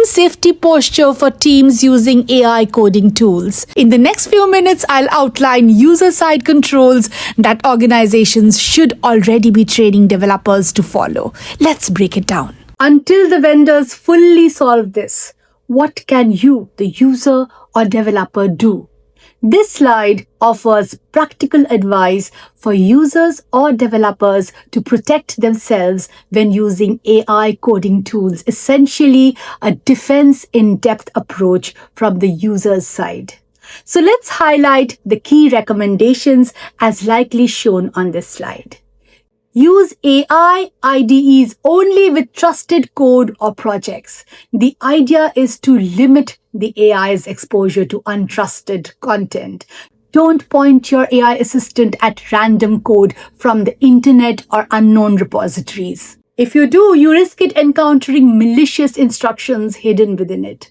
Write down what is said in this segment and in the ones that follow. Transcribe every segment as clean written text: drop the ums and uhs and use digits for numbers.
safety posture for teams using AI coding tools. In the next few minutes, I'll outline user-side controls that organizations should already be training developers to follow. Let's break it down. Until the vendors fully solve this, what can you, the user or developer, do? This slide offers practical advice for users or developers to protect themselves when using AI coding tools, essentially a defense in-depth approach from the user's side. So let's highlight the key recommendations as likely shown on this slide. Use AI IDEs only with trusted code or projects. The idea is to limit the AI's exposure to untrusted content. Don't point your AI assistant at random code from the internet or unknown repositories. If you do, you risk it encountering malicious instructions hidden within it.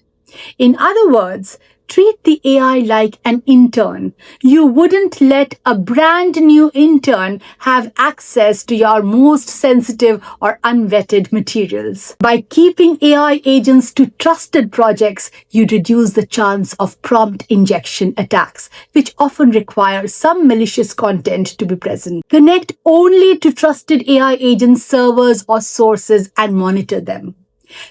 In other words, treat the AI like an intern. You wouldn't let a brand new intern have access to your most sensitive or unvetted materials. By keeping AI agents to trusted projects, you reduce the chance of prompt injection attacks, which often require some malicious content to be present. Connect only to trusted AI agent servers or sources and monitor them.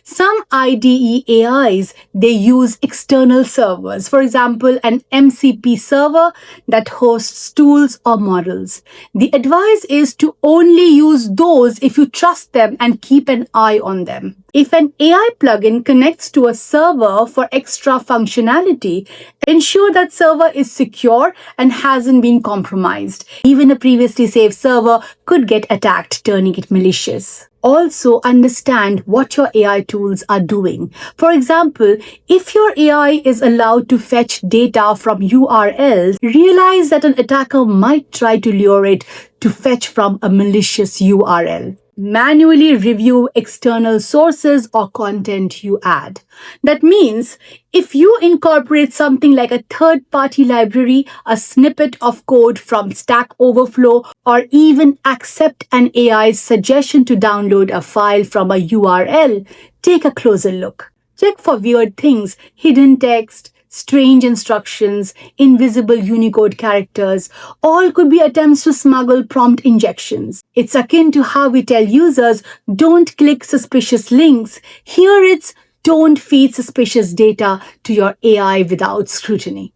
Some IDE AIs, they use external servers, for example, an MCP server that hosts tools or models. The advice is to only use those if you trust them and keep an eye on them. If an AI plugin connects to a server for extra functionality, ensure that server is secure and hasn't been compromised. Even a previously safe server could get attacked, turning it malicious. Also, understand what your AI tools are doing. For example, if your AI is allowed to fetch data from URLs, realize that an attacker might try to lure it to fetch from a malicious URL. Manually review external sources or content you add. That means if you incorporate something like a third-party library, a snippet of code from Stack Overflow, or even accept an AI's suggestion to download a file from a URL, take a closer look. Check for weird things, hidden text, strange instructions, invisible Unicode characters, all could be attempts to smuggle prompt injections. It's akin to how we tell users, don't click suspicious links. Here it's, don't feed suspicious data to your AI without scrutiny.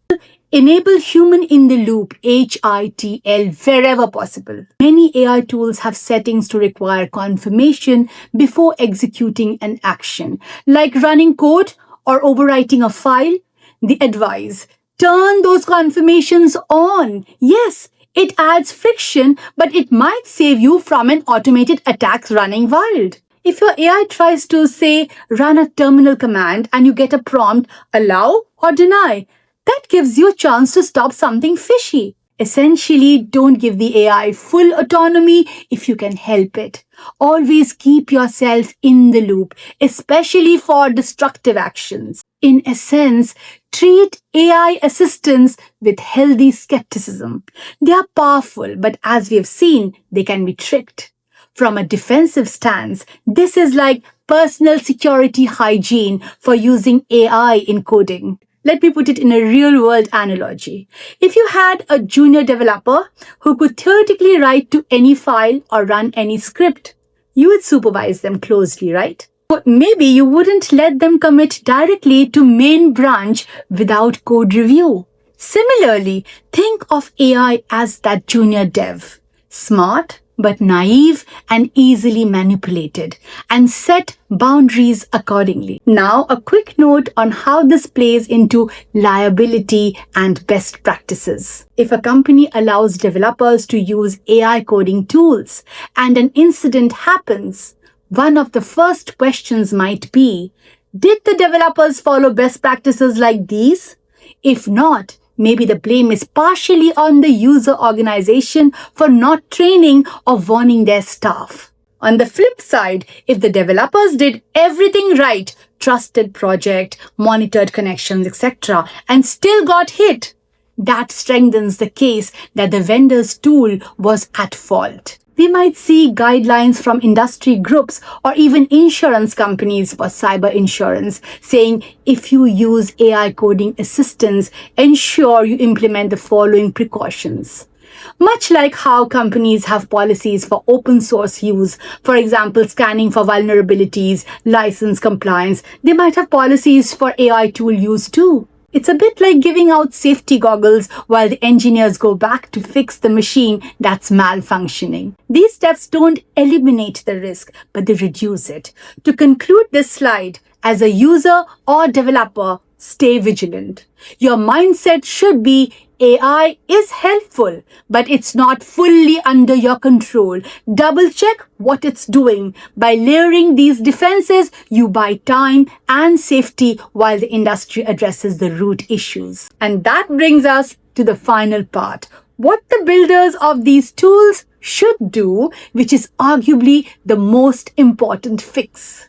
Enable human in the loop, HITL, wherever possible. Many AI tools have settings to require confirmation before executing an action, like running code or overwriting a file. The advice, turn those confirmations on. Yes, it adds friction, but it might save you from an automated attack running wild. If your AI tries to, say, run a terminal command and you get a prompt, allow or deny, that gives you a chance to stop something fishy. Essentially, don't give the AI full autonomy if you can help it. Always keep yourself in the loop, especially for destructive actions. In essence, treat AI assistants with healthy skepticism. They are powerful, but as we have seen, they can be tricked. From a defensive stance, this is like personal security hygiene for using AI in coding. Let me put it in a real-world analogy. If you had a junior developer who could theoretically write to any file or run any script, you would supervise them closely, right? But maybe you wouldn't let them commit directly to main branch without code review. Similarly, think of AI as that junior dev. Smart, but naive and easily manipulated, and set boundaries accordingly. Now, a quick note on how this plays into liability and best practices. If a company allows developers to use AI coding tools and an incident happens, one of the first questions might be, did the developers follow best practices like these? If not, maybe the blame is partially on the user organization for not training or warning their staff. On the flip side, if the developers did everything right, trusted project, monitored connections, etc., and still got hit, that strengthens the case that the vendor's tool was at fault. We might see guidelines from industry groups or even insurance companies for cyber insurance saying if you use AI coding assistance, ensure you implement the following precautions. Much like how companies have policies for open source use, for example, scanning for vulnerabilities, license compliance, they might have policies for AI tool use too. It's a bit like giving out safety goggles while the engineers go back to fix the machine that's malfunctioning. These steps don't eliminate the risk, but they reduce it. To conclude this slide, as a user or developer, stay vigilant. Your mindset should be AI is helpful, but it's not fully under your control. Double check what it's doing. By layering these defenses, you buy time and safety while the industry addresses the root issues. And that brings us to the final part. What the builders of these tools should do, which is arguably the most important fix.